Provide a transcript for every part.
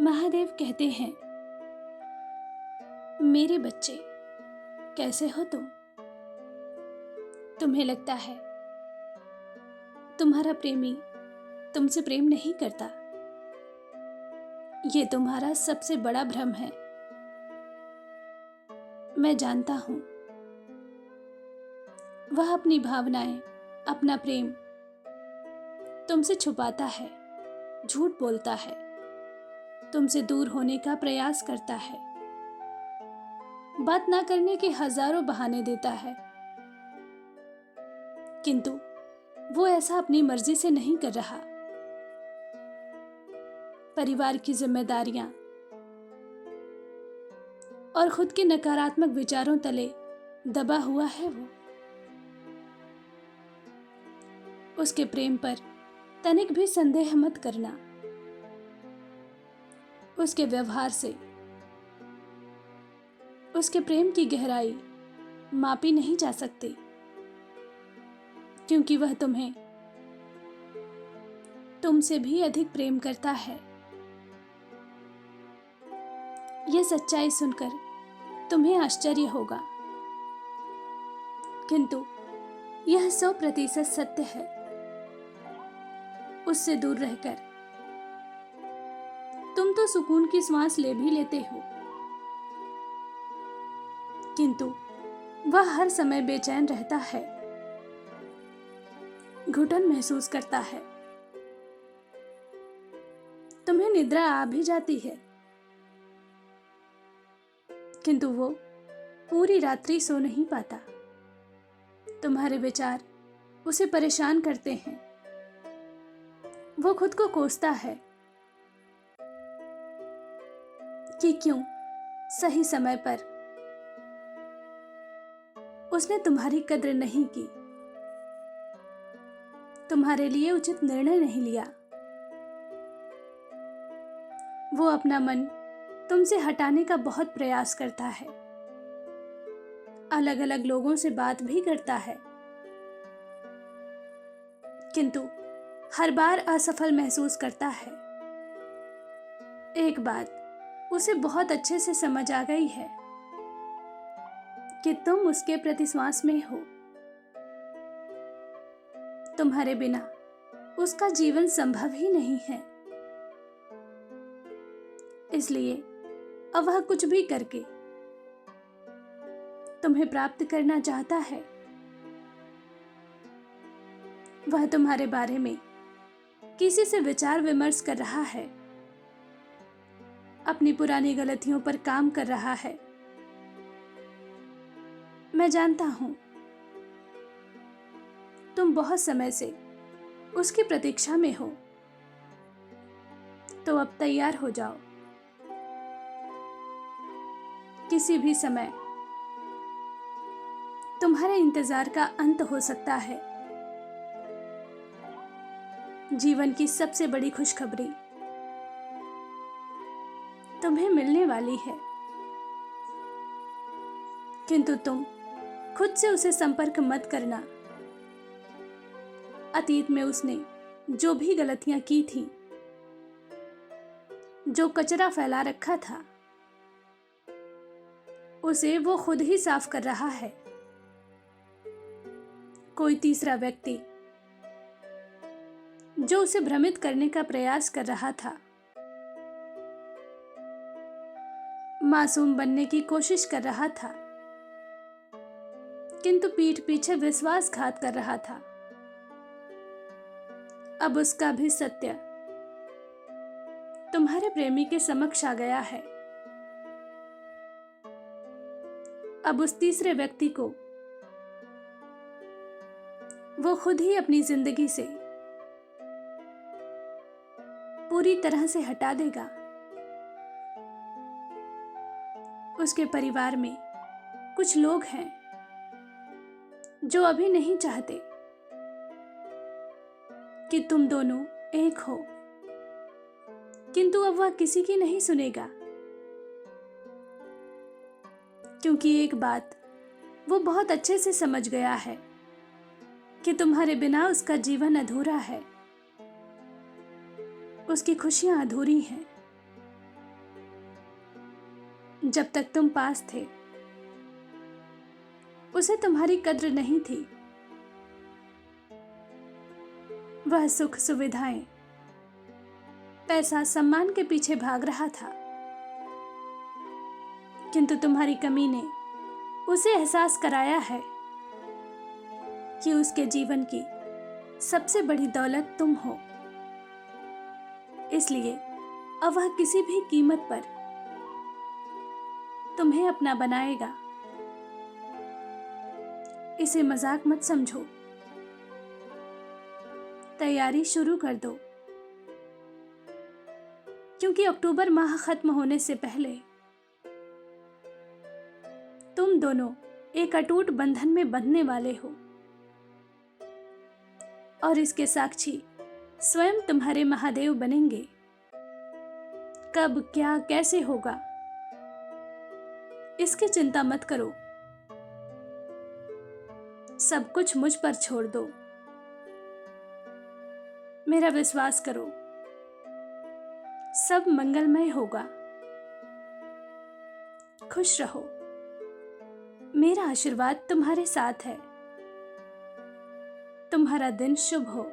महादेव कहते हैं, मेरे बच्चे कैसे हो तुम। तुम्हें लगता है तुम्हारा प्रेमी तुमसे प्रेम नहीं करता। ये तुम्हारा सबसे बड़ा भ्रम है। मैं जानता हूं वह अपनी भावनाएं, अपना प्रेम तुमसे छुपाता है, झूठ बोलता है, तुमसे दूर होने का प्रयास करता है, बात ना करने के हजारों बहाने देता है। किंतु वो ऐसा अपनी मर्जी से नहीं कर रहा। परिवार की जिम्मेदारियां और खुद के नकारात्मक विचारों तले दबा हुआ है वो। उसके प्रेम पर तनिक भी संदेह मत करना। उसके व्यवहार से उसके प्रेम की गहराई मापी नहीं जा सकती, क्योंकि वह तुम्हें तुमसे भी अधिक प्रेम करता है। यह सच्चाई सुनकर तुम्हें आश्चर्य होगा, किंतु यह 100% सत्य है। उससे दूर रहकर तुम तो सुकून की सांस ले भी लेते हो, किंतु वह हर समय बेचैन रहता है, घुटन महसूस करता है। तुम्हें निद्रा आ भी जाती है, किंतु वो पूरी रात्रि सो नहीं पाता। तुम्हारे विचार उसे परेशान करते हैं। वो खुद को कोसता है कि क्यों सही समय पर उसने तुम्हारी कद्र नहीं की, तुम्हारे लिए उचित निर्णय नहीं लिया। वो अपना मन तुमसे हटाने का बहुत प्रयास करता है, अलग अलग लोगों से बात भी करता है, किंतु हर बार असफल महसूस करता है। एक बात उसे बहुत अच्छे से समझ आ गई है कि तुम उसके प्रति श्वास में हो। तुम्हारे बिना उसका जीवन संभव ही नहीं है। इसलिए अब वह कुछ भी करके तुम्हें प्राप्त करना चाहता है। वह तुम्हारे बारे में किसी से विचार विमर्श कर रहा है, अपनी पुरानी गलतियों पर काम कर रहा है। मैं जानता हूं तुम बहुत समय से उसकी प्रतीक्षा में हो, तो अब तैयार हो जाओ। किसी भी समय तुम्हारे इंतजार का अंत हो सकता है। जीवन की सबसे बड़ी खुशखबरी तुम्हें मिलने वाली है, किंतु तुम खुद से उसे संपर्क मत करना। अतीत में उसने जो भी गलतियां की थी, जो कचरा फैला रखा था, उसे वो खुद ही साफ कर रहा है। कोई तीसरा व्यक्ति जो उसे भ्रमित करने का प्रयास कर रहा था, मासूम बनने की कोशिश कर रहा था, किंतु पीठ पीछे विश्वासघात कर रहा था, अब उसका भी सत्य तुम्हारे प्रेमी के समक्ष आ गया है। अब उस तीसरे व्यक्ति को वो खुद ही अपनी जिंदगी से पूरी तरह से हटा देगा। उसके परिवार में कुछ लोग हैं जो अभी नहीं चाहते कि तुम दोनों एक हो, किंतु अब वह किसी की नहीं सुनेगा, क्योंकि एक बात वो बहुत अच्छे से समझ गया है कि तुम्हारे बिना उसका जीवन अधूरा है, उसकी खुशियां अधूरी हैं। जब तक तुम पास थे उसे तुम्हारी कद्र नहीं थी। वह सुख सुविधाएं, पैसा, सम्मान के पीछे भाग रहा था, किंतु तुम्हारी कमी ने उसे एहसास कराया है कि उसके जीवन की सबसे बड़ी दौलत तुम हो। इसलिए अब वह किसी भी कीमत पर तुम्हें अपना बनाएगा। इसे मजाक मत समझो। तैयारी शुरू कर दो, क्योंकि अक्टूबर माह खत्म होने से पहले तुम दोनों एक अटूट बंधन में बंधने वाले हो, और इसके साक्षी स्वयं तुम्हारे महादेव बनेंगे। कब, क्या, कैसे होगा, इसकी चिंता मत करो। सब कुछ मुझ पर छोड़ दो। मेरा विश्वास करो, सब मंगलमय होगा। खुश रहो। मेरा आशीर्वाद तुम्हारे साथ है। तुम्हारा दिन शुभ हो।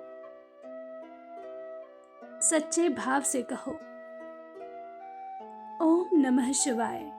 सच्चे भाव से कहो, ओम नमः शिवाय।